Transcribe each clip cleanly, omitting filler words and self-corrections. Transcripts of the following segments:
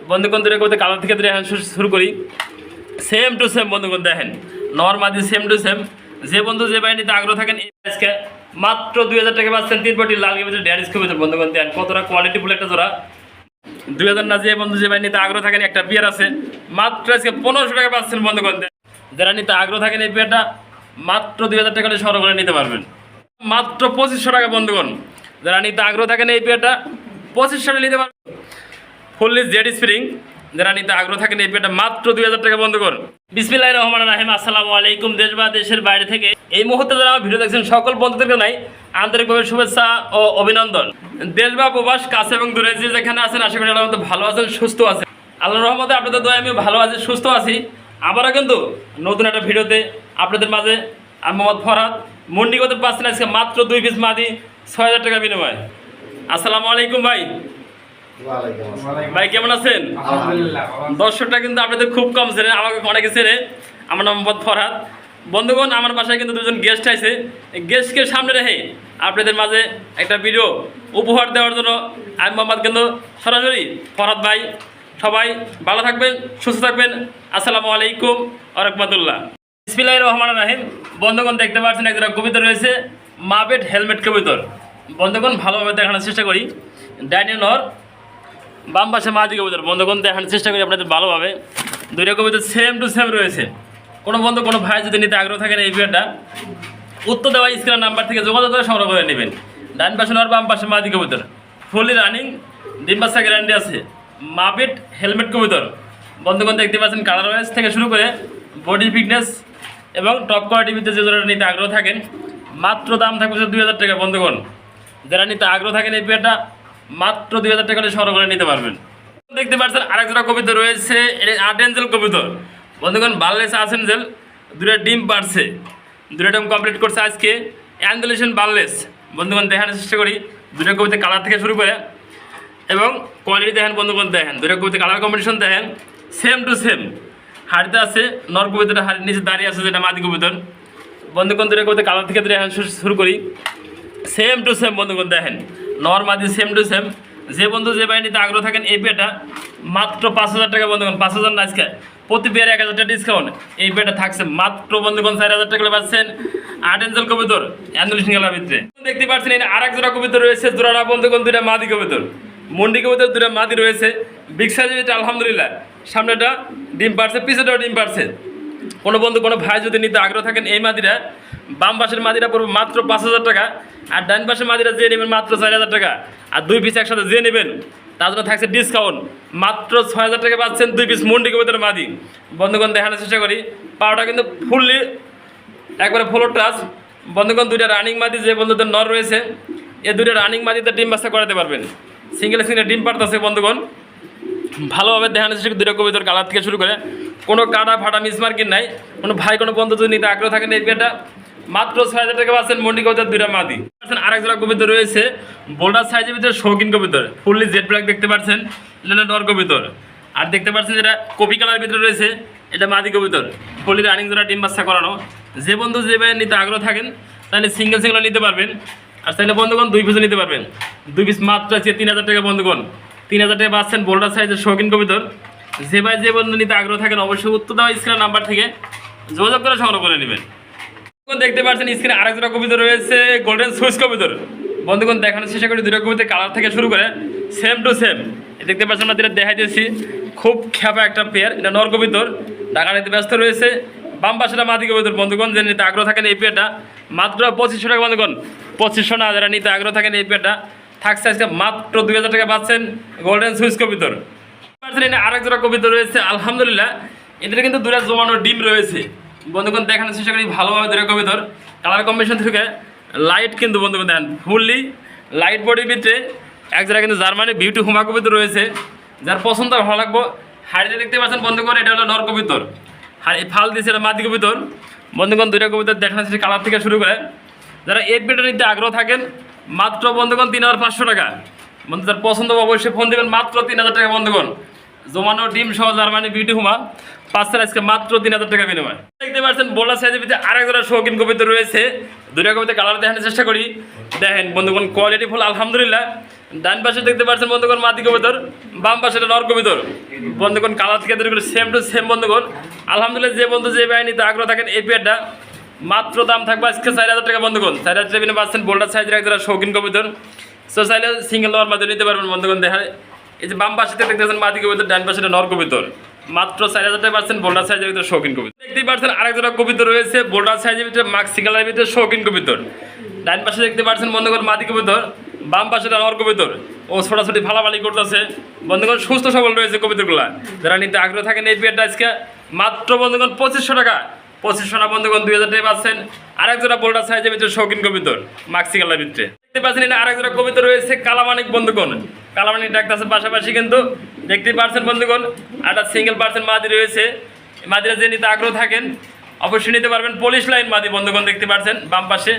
বন্ধুগণ দূরে কবিতা কালার থেকে দেখেন শুরু করি। সেম টু সেম বন্ধুগণ দেখেন, নর্মাদি সেম টু সেম। যে বন্ধু যে বাহিনীতে আগ্রহ থাকেন আজকে মাত্র 2000 টাকা পাচ্ছেন 3 পটি লাল গেমের ড্যানিশ কবিতা। বন্ধুগণ দেন কতটা কোয়ালিটিফুল একটা জোড়া। 2000 না, যে বন্ধু যে বাহিনীতে আগ্রহ থাকেন একটা বিয়ার আছে মাত্র আজকে 1500 টাকা পাচ্ছেন। বন্ধুগণ যারা নিতে আগ্রহ থাকেন এই বিয়ারটা মাত্র 2000 টাকা সংগ্রহ করে নিতে পারবেন, মাত্র 2500 টাকা। বন্ধুগণ যারা নিতে আগ্রহ থাকেন এই বিয়ারটা 2500 টাকা নিতে পারবেন। ফুললি জেড স্প্রিং যারা নিতে আগ্রহ থাকেন এই পেটা মাত্র 2000 টাকা। বন্ধুগণ বিসমিল্লাহির রহমানির রহিম, আসসালামু আলাইকুম। দেশ বা দেশের বাইরে থেকে এই মুহূর্তে যারা আমার ভিডিও দেখছেন সকল বন্ধুদেরকে নাই আন্তরিকভাবে শুভেচ্ছা ও অভিনন্দন। দেশ বা প্রবাস কাছে এবং দূরে যে যেখানে আছেন আশা করি আল্লাহর রহমতে ভালো আছেন, সুস্থ আছেন। আল্লাহর রহমতে আপনাদের দোয়ায় আমি ভালো আছি, সুস্থ আছি। আবারও কিন্তু নতুন একটা ভিডিওতে আপনাদের মাঝে আমি মোহাম্মদ ফরহাদ মন্ডি করতে পারছেন আজকে মাত্র 2 পিস মাদি 6000 টাকা বিনিময়। আসসালামু আলাইকুম ভাই। ভাই কেমন আছেন? দর্শকটা কিন্তু আপনাদের খুব কম চেনে, আমাকে অনেকে চেনে। আমার নাম মোহাম্মদ ফরহাদ। বন্ধুগণ আমার বাসায় কিন্তু দুজন গেস্ট আছে, গেস্টকে সামনে রেখে আপনাদের মাঝে একটা ভিডিও উপহার দেওয়ার জন্য আমি মোহাম্মদ কিন্তু সরাসরি ফরহাদ ভাই। সবাই ভালো থাকবেন, সুস্থ থাকবেন। আসসালামু আলাইকুম ওয়া রাহমাতুল্লাহ। বিসমিল্লাহির রহমানির রহিম। বন্ধুগণ দেখতে পাচ্ছেন একটা কবিতা রয়েছে মাবেট হেলমেট কবিতর। বন্ধুগণ ভালোভাবে দেখানোর চেষ্টা করি। ডাইনে নর বাম পাশে মাদি কবিতর। বন্ধুগণ দেখানোর চেষ্টা করি আপনাদের ভালোভাবে। দুইটা কবিতা সেম টু সেম রয়েছে। কোনো বন্ধু কোনো ভাই যদি নিতে আগ্রহ থাকেন এই ভিডিওটা উত্তর দেওয়া স্ক্রিনের নাম্বার থেকে যোগাযোগ করে সংগ্রহ করে নেবেন। ডান পাশে নর বাম পাশে মাদি কবিতর, ফুলি রানিং, ডিম বাচ্চা গ্যারান্টি আছে, মাবেট হেলমেট কবিতর। বন্ধুগণ দেখতে পাচ্ছেন কালার ওয়াইজ থেকে শুরু করে বডি ফিটনেস এবং টপ কোয়ালিটির ভিতরে যে যারা নিতে আগ্রহ থাকেন মাত্র দাম থাকবে 2000 টাকা। বন্ধুগণ যারা নিতে আগ্রহ থাকেন এই ভিডিওটা মাত্র 2000 টাকা সংগ্রহ করে নিতে পারবেন। দেখতে পাচ্ছেন আরেক জোড়া কবিতা রয়েছে, এটা আর্টেঞ্জেল কবিতর। বন্ধুগণ বার্লেস আর্টেঞ্জেল, দুটো ডিম পারছে, দুটো ডিম কমপ্লিট করছে আজকে অ্যান্ডুলেশন বার্লেস। বন্ধুগণ দেখানোর চেষ্টা করি দুটো কবিতা কালার থেকে শুরু করে এবং কোয়ালিটি দেখেন। বন্ধুগণ দেখেন দুটো কবিতা কালার কম্বিনেশন দেখেন সেম টু সেম। হাড়িতে আছে নর কবিতাটা, হাড়ির নিচে দাঁড়িয়ে আছে যেটা মাদি কবিতর। বন্ধুগণ দুটো কবিতা কালার থেকে দেখেন শুরু করি সেম টু সেম। বন্ধুগণ দেখেন নর মাদি সেম টু সেম। যে বন্ধু যে বাহিনীতে আগ্রহ থাকেন এই পেটা মাত্র 5000 টাকা। বন্ধুগণ 5000 না, আজকে প্রতি পেয়ারে 1000 টাকা ডিসকাউন্ট। এই পেটা থাকছে মাত্র বন্ধুগণ 4000 টাকা পাচ্ছেন। আর্টেঞ্জেল কবিতর অ্যান্ডুলেশন কালার ভিতরে দেখতে পাচ্ছেন। এই আরেক জোড়া কবিতর রয়েছে, জোড়াটা বন্ধুগণ দুইটা মাদি কবিতর, মন্ডি কবিতর দুইটা মাদি রয়েছে। বিগ সাইজের এটা আলহামদুলিল্লাহ, সামনেটা ডিম পারছে, পিছেটাও ডিম পারছে। কোনো বন্ধু কোনো ভাই যদি নিতে আগ্রহ থাকেন এই মাদিরা বাম পাশের মাদিরা পড়বে মাত্র 5000 টাকা, আর ডান পাশের মাদিরা যে নেবেন মাত্র 4000 টাকা। আর 2 পিস একসাথে যে নেবেন তার জন্য থাকছে ডিসকাউন্ট, মাত্র 6000 টাকা পাচ্ছেন 2 পিস মন্ডি কবিতার মাদি। বন্ধুগণ দেখানোর চেষ্টা করি, পাওয়াটা কিন্তু ফুললি একবারে ফুল টাচ। বন্ধুগণ দুইটা রানিং মাদি যে বন্ধুদের নর রয়েছে এই দুইটা রানিং মাদিতে ডিম বাচ্চা করাতে পারবেন। সিঙ্গেল ডিম পারতেছে। বন্ধুগণ ভালোভাবে দেখানোর চেষ্টা করি দুইটা কবিতার কালার থেকে শুরু করে কোনো কাটা ফাটা মিসমার্কিং নাই। কোনো ভাই কোনো বন্ধু যদি নিতে আগ্রহ থাকেন এই বিয়েটা মাত্র 6000 টাকা পাচ্ছেন মন্ডি কবিতার দুইটা মাদি। আরেক জোড়া কবিতর রয়েছে বোল্ডার সাইজের ভিতরে শৌখিন কবিতর, ফুললি জেড ব্ল্যাক দেখতে পাচ্ছেন, এটা নর কবিতর। আর দেখতে পাচ্ছেন যেটা কপি কালার ভিতরে রয়েছে এটা মাদি কবিতর, ফুললি রানিং জোড়া ডিম বাচ্চা করানো। যে বন্ধু যে ভাই নিতে আগ্রহ থাকেন তাহলে সিঙ্গেল নিতে পারবেন, আর তাহলে বন্ধুগণ 2 পিসও নিতে পারবেন। 2 পিস মাত্র আছে 3000 টাকা। বন্ধুগণ 3000 টাকা পাচ্ছেন বোল্ডার সাইজের শৌখিন কবিতর। যে ভাই যে বন্ধু নিতে আগ্রহ থাকেন অবশ্যই উত্তর দেওয়া স্ক্রিনের নাম্বার থেকে যোগাযোগ করে সংগ্রহ করে নেবেন। দেখতে পাচ্ছেন স্ক্রিনে আরেক জোড়া কবিতর রয়েছে গোল্ডেন সুইচ কবিতর। বন্ধুগণ দেখানোর চেষ্টা করি দুটো কবিতা কালার থেকে শুরু করে সেম টু সেম। দেখতে পাচ্ছেন আমরা যেটা দেখাই দিয়েছি খুব খেপা একটা পেয়ার, এটা নর কবিতর, ঢাকা নিতে ব্যস্ত রয়েছে। বাম পাশেটা মাদি কবিতর। বন্ধুগণ যে নিতে আগ্রহ থাকেন এই পেয়ারটা মাত্র 2500 টাকা। বন্ধুগণ 2500 না, যারা নিতে আগ্রহ থাকেন এই পেয়ারটা থাকছে আজকে মাত্র 2000 টাকা পাচ্ছেন গোল্ডেন সুইচ কবিতর। আরেক জোড়া কবিতর রয়েছে আলহামদুলিল্লাহ, এদের কিন্তু দুটা জমানো ডিম রয়েছে। বন্ধুগণ দেখানোর চেষ্টা করি ভালোভাবে দুটো কবিতর কালার কম্বিনেশন থেকে লাইট কিন্তু বন্ধুগণ দেখেন ফুললি লাইট বডির ভিতরে এক জায়গায় কিন্তু জার্মানি বিউটি হুমা কবিতর রয়েছে, যার পছন্দ ভালো লাগবো। হাড়িতে দেখতে পাচ্ছেন বন্ধুগণ এটা হলো নর কবিতর, আর এই ফাল দিয়েছে এটা মাদি কবিতর। বন্ধুগণ দুটো কবিতর দেখানোর চেষ্টা কালার থেকে শুরু করে যারা এই পেটা নিতে আগ্রহ থাকেন মাত্র বন্ধুগণ 3500 টাকা। বন্ধু যার পছন্দ অবশ্যই ফোন দেবেন মাত্র 3000 টাকা। বন্ধুগণ জমানো ডিম সহ জার্মানি বিউটি হুমা পাচ্ছেন আজকে মাত্র 3000 টাকা বিনিময়। দেখতে পাচ্ছেন বোল্ডার সাইজের ভিতরে আরেক জোড়া শৌখিন কবিতা রয়েছে, দুইটা কবিতা কালার দেখানোর চেষ্টা করি। দেখেন বন্ধুগণ কোয়ালিটি ফুল আলহামদুলিল্লাহ, ডান পাশে দেখতে পাচ্ছেন বন্ধুগণ মাদি কবুতর, বাম পাশে এটা নর কবুতর। বন্ধুগণ কালার থেকে সেম টু সেম বন্ধুগণ। আলহামদুলিল্লাহ যে বন্ধু যে বাহিনীতে আগ্রহ থাকেন এই পেয়ারটা মাত্র দাম থাকবে আজকে 4000 টাকা বন্ধুগণ। 4000 টাকা পাচ্ছেন বোল্ডার সাইজের একটা শৌখিন কবুতর। সো চাইলে সিঙ্গেল নেওয়ার মাধ্যমে নিতে পারবেন বন্ধুগণ। দেখা এই যে বাম পাশে দেখতেছেন মাদি কবুতর, ডান পাশে নর কবুতর, মাত্র 4000 টাকা পাচ্ছেন বোল্ডার সাইজের ভিতরে শৌখিন কবুতর। দেখতেই পাচ্ছেন আরেক জোড়া কবুতর রয়েছে বোল্ডার সাইজের ভিতরে মাক্স সিঙ্গেলের ভিতরে শৌখিন কবুতর। ডান পাশে দেখতে পাচ্ছেন বন্ধুগণ মাদি কবুতর, বাম পাশে নর কবুতর। ও ছোটাছুটি ফালাফালি করতেছে বন্ধুগণ, সুস্থ সবল রয়েছে কবুতরগুলা। যারা নিতে আগ্রহ থাকেন এই পেয়ারটা আজকে মাত্র বন্ধুগণ 2500 টাকা। 2500 টাকা বন্ধুগণ 2000 টাকা পাচ্ছেন আরেক জোড়া বোল্ডার সাইজের ভিতরে শৌখিন কবুতর মাক্সি কালার ভিতরে। দেখতে পাচ্ছেন এটা আরেক জোড়া কবুতর রয়েছে কালামানিক বন্ধুগণ। কালামানিক ডাকতেছে পাশাপাশি কিন্তু দেখতে পাচ্ছেন বন্ধুগণ একটা সিঙ্গেল পার্সেন্ট মাদি রয়েছে। মাদিরা যে নিতে আগ্রহ থাকেন অবশ্যই নিতে পারবেন। পলিশ লাইন মাদি বন্ধুগণ দেখতে পাচ্ছেন বাম পাশে,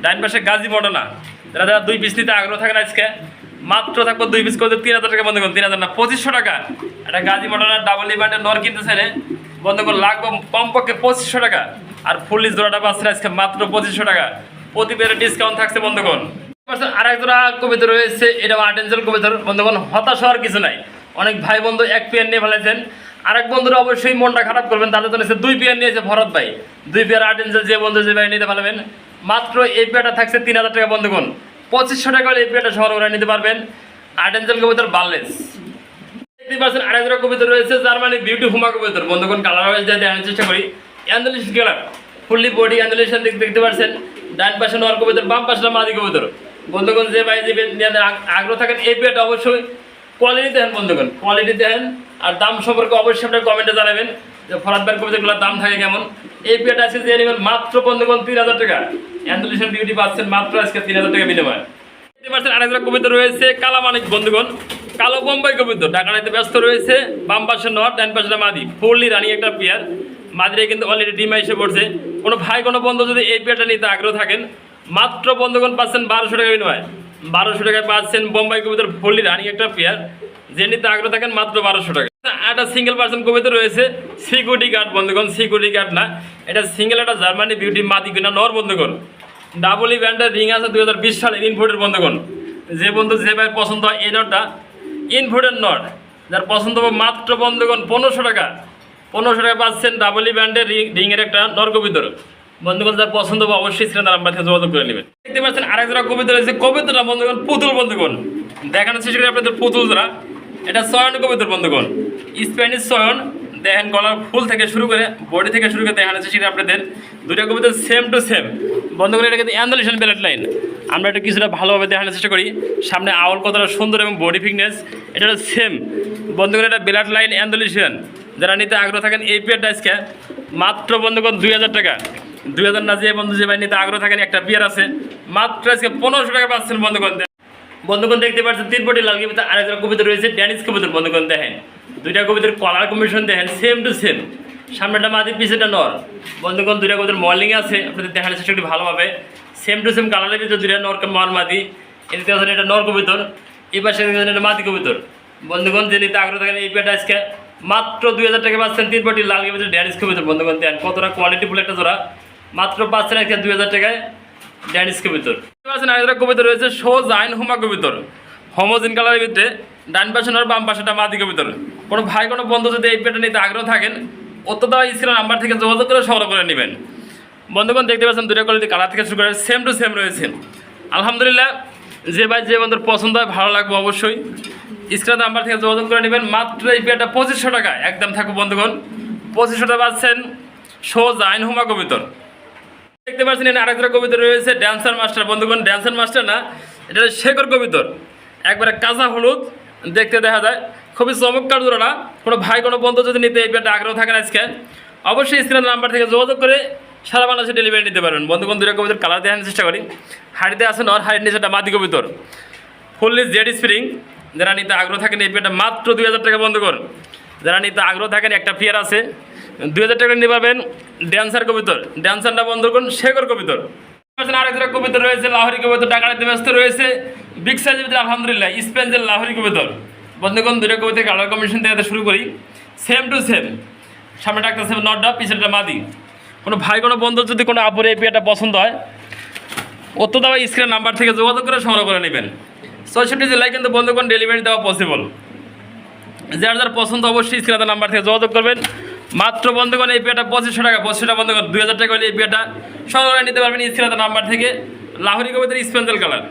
ডান পাশে গাজী মডনা। যারা যারা 2 পিস নিতে আগ্রহ থাকেন আজকে মাত্র থাকবো 2 পিস করে 3000 টাকা বন্ধুগণ। 3000 না 2500 টাকা। এটা গাজী মডনার ডাবল ইভেন্টের নর কিনতে চাইলে বন্ধুগণ লাগবে কমপক্ষে 2500 টাকা। আর ফুল জোড়াটা পাচ্ছেন আজকে মাত্র 2500 টাকা। প্রতি পেয়ারে ডিসকাউন্ট থাকছে বন্ধুগণ। আরেক জোড়া কবিতা রয়েছে, এটা আর্টেঞ্জেল কবিতার বন্ধুগণ। হতাশ হওয়ার কিছু নাই, অনেক ভাই বন্ধু এক পেয়ার নিয়ে ফেলেছেন। আরেক বন্ধুরা অবশ্যই মনটা খারাপ করবেন, তাদের তো নিচ্ছে 2 পেয়ার নিয়েছে ভরত ভাই। 2 পেয়ার আর্টেঞ্জেল যে বন্ধু যে ভাই নিতে পারবেন মাত্র এই পেয়ারটা থাকছে 3000 টাকা বন্ধুগণ। 2500 টাকা হলে এই পেয়ারটা সংগ্রহ করে নিতে পারবেন। আর্টেঞ্জেল কবিতার বার্লেস দেখতে পাচ্ছেন। আরেক জোড়া কবিতা রয়েছে জার্মানি বিউটি হুমা কবিতার বন্ধুগণ। কালার ওয়াইজ দেখানোর চেষ্টা করি। অ্যান্ডালিশ কালার ফুললি বডি অ্যান্ডালিশন দেখতে পাচ্ছেন। ডান পাশে নর কবিতার, বাম পাশে মাদি কবিতার। বন্ধুগণ যে ভাই যে আগ্রহ থাকেন এই পেয়ারটা অবশ্যই কোয়ালিটি দেখেন বন্ধুগণ, কোয়ালিটি দেখেন। আর দাম সম্পর্কে অবশ্যই আপনার কমেন্টে জানাবেন যে ফরাদ ভাইয়ের কবিতাগুলোর দাম থাকে কেমন। এই পেয়ারটা আজকে যে নেবেন মাত্র বন্ধুগণ 3000 টাকা। অ্যান্ডালিশন বিউটি পাচ্ছেন মাত্র আজকে 3000 টাকা বিনিময়। দেখতে পাচ্ছেন আরেক জোড়া কবিতা রয়েছে কালামানিক বন্ধুগণ। কালো বোম্বাই কবিতা ডাকানাইতে ব্যস্ত রয়েছে। বাম পাশে নর, ডান পাশে মাদি, ফুললি রানিং একটা পেয়ার। মাদিরে কিন্তু অলরেডি ডিমা এসে পড়ছে। কোনো ভাই কোনো বন্ধু যদি এই পেয়ারটা নিতে আগ্রহ থাকেন মাত্র বন্ধুগণ পাচ্ছেন 1200 টাকা বিনিময়। 1200 টাকায় পাচ্ছেন বোম্বাই কবিতার ফুললি রানিং একটা পেয়ার। যে নিতে আগ্রহ থাকেন মাত্র 1200 টাকা। একটা সিঙ্গেল পার্সন কবিতা রয়েছে সিকিউরিটি গার্ড বন্ধুগণ। সিকিউরিটি গার্ড না, এটা সিঙ্গেল একটা জার্মানি বিউটি মাদি কিনা নর বন্ধুগণ। ডাবল ইভেন্টের রিং আছে 2020 সালের ইনভোটের বন্ধুগণ। যে বন্ধু যে ভাই পছন্দ হয় এই নটটা ইনভোটের নট, যার পছন্দ হবে মাত্র বন্ধুগণ 1500 টাকা। 1500 টাকা পাচ্ছেন ডাবল ইভেন্টের রিংয়ের একটা নর কবিতর বন্ধুগণ। যার পছন্দ হবে অবশ্যই সেটা নাম্বার থেকে যোগাযোগ করে নেবেন। দেখতে পাচ্ছেন আরেক জোড়া কবিতা রয়েছে। কবিতাটা বন্ধুগণ পুতুল বন্ধুগণ। দেখানোর চেষ্টা করি আপনাদের পুতুল জোড়া। এটা সয়ন কবিতার বন্ধুগণ, স্প্যানিশ সয়ন। দেখেন গলার ফুল থেকে শুরু করে বডি থেকে শুরু করে দেখানোর চেষ্টা করি আপনাদের। 2টা কবিতা সেম টু সেম বন্ধুগণ। এটা কিন্তু অ্যান্ডালিশন বেলেট লাইন। আমরা একটু কিছুটা ভালোভাবে দেখানোর চেষ্টা করি। সামনে আউল কতটা সুন্দর এবং বডি ফিটনেস, এটা সেম বন্ধুগণ। এটা বেলেট লাইন অ্যান্ডালিশন। যারা নিতে আগ্রহ থাকেন এই পেয়ারটা আজকে মাত্র বন্ধুগণ 2000 টাকা। 2000 না, যে বন্ধু যে ভাই নিতে আগ্রহ থাকেন একটা পেয়ার আছে মাত্র আজকে 1500 টাকা পাচ্ছেন বন্ধুগণ। বন্ধুগণ দেখতে পাচ্ছেন 3 বডি লাল কবিতা। আরেকটা কবিতা রয়েছে ড্যানিশ কবিতার বন্ধুগণ। দেখেন 2টা কবিতার কলার কম্বিনেশন দেখেন সেম টু সেম। সামনেটা মাদি, পিছেটা নর বন্ধুগণ। 2টা কবিতার মর্নিং আছে, আপনাদের দেখানোর চেষ্টা করি ভালোভাবে। সেম টু সেম কালারের ভিতরে 2টা নর মাদি। এদিকে আছেন এটা নর কবিতর, এই পাশে এটা মাদি কবিতর বন্ধুগণ। যে নিতে আগ্রহ থাকেন এই পেয়ারটা আজকে মাত্র 2000 টাকা পাচ্ছেন। 3 বডি লাল কবিতা ড্যানিশ কবিতর বন্ধুগণ। দেন কতটা কোয়ালিটিফুল একটা জোড়া, মাত্র পাচ্ছেন আজকে 2000 টাকায় ড্যানিশ কবিতর। আরেকটা কবিতা রয়েছে শো জাইন হুমা কবিতর, হোমোজিন কালারের ভিতরে। ডান পাশে নর, বাম পাশেটা মাদি কবিতর। কোনো ভাই কোনো বন্ধু যদি এই পেয়ারটা নিতে আগ্রহ থাকেন অত্যন্ত স্ক্রিন নাম্বার থেকে যোগাযোগ করে সংগ্রহ করে নেবেন বন্ধুগণ। দেখতে পাচ্ছেন 2টা কোয়ালিটি কালার থেকে শুরু করে সেম টু সেম রয়েছে। আলহামদুলিল্লাহ যে ভাই যে বন্ধুর পছন্দ হয় ভালো লাগবে অবশ্যই স্ক্রিন নাম্বার থেকে যোগাযোগ করে নেবেন। মাত্র এই পেয়ারটা 2500 টাকা একদম থাকবে বন্ধুগণ। 2500 টাকা পাচ্ছেন শো জাইন হুমা কবিতর। দেখতে পাচ্ছেন এখানে আরেকটা কবিতা রয়েছে ড্যান্সার মাস্টার বন্ধুগণ। ড্যান্সার মাস্টার না, এটা শেখর কবিতর। একবারে কাঁচা হলুদ দেখতে দেখা যায়, খুবই চমৎকার জোড়া। কোনো ভাই কোনো বন্ধু যদি নিতে এই পেয়ারটা আগ্রহ থাকেন আজকে অবশ্যই স্ক্রিনের নাম্বার থেকে যোগাযোগ করে সারা বাংলাদেশে ডেলিভারি নিতে পারবেন বন্ধুগণ। 2টা কবিতার কালার দেখানোর চেষ্টা করি। হাড়িতে আছে নর, হাড়ির নিচেটা মাদি কবিতর, ফুললি জেড স্প্রিং। যারা নিতে আগ্রহ থাকেন এই পেয়ারটা মাত্র 2000 টাকা বন্ধুগণ। যারা নিতে আগ্রহ থাকেন একটা পেয়ার আছে 2000 টাকা নিতে পারবেন। ড্যান্সার কবিতর, ড্যান্সারটা বন্ধুগণ শেখর কবিতর। আরেকটা কবিতা রয়েছে লাহোরি কবিতর, ডাকাতে ব্যস্ত রয়েছে বিগ সাইজের ভিতরে। আলহামদুলিল্লাহ স্পেন্সের লাহোরি কবিতর বন্ধুগণ। 2টা কবিতার কালার কম্বিনেশন দেখাতে শুরু করি সেম টু সেম। সামনে ডাক্তার সেম নটটা, পিছনেটা মাদি। কোনো ভাই কোনো বন্ধু যদি কোনো আপুরে এই পেয়ারটা পছন্দ হয় অত্যন্ত স্ক্রিনের নাম্বার থেকে যোগাযোগ করে সংগ্রহ করে নেবেন। 64 জেলায় কিন্তু বন্ধুগণ ডেলিভারি দেওয়া পসিবল। যার যার পছন্দ অবশ্যই স্ক্রিনে নাম্বার থেকে যোগাযোগ করবেন। মাত্র বন্ধুগণ এই পেয়ারটা 2500 টাকা, 2500 টাকা বন্ধুগণ 2000 টাকা হলে এই পেয়ারটা সংগ্রহ নিতে পারবেন স্ক্রিনে নাম্বার থেকে। লাহোরি কবুতর স্পেঞ্জেল কালার।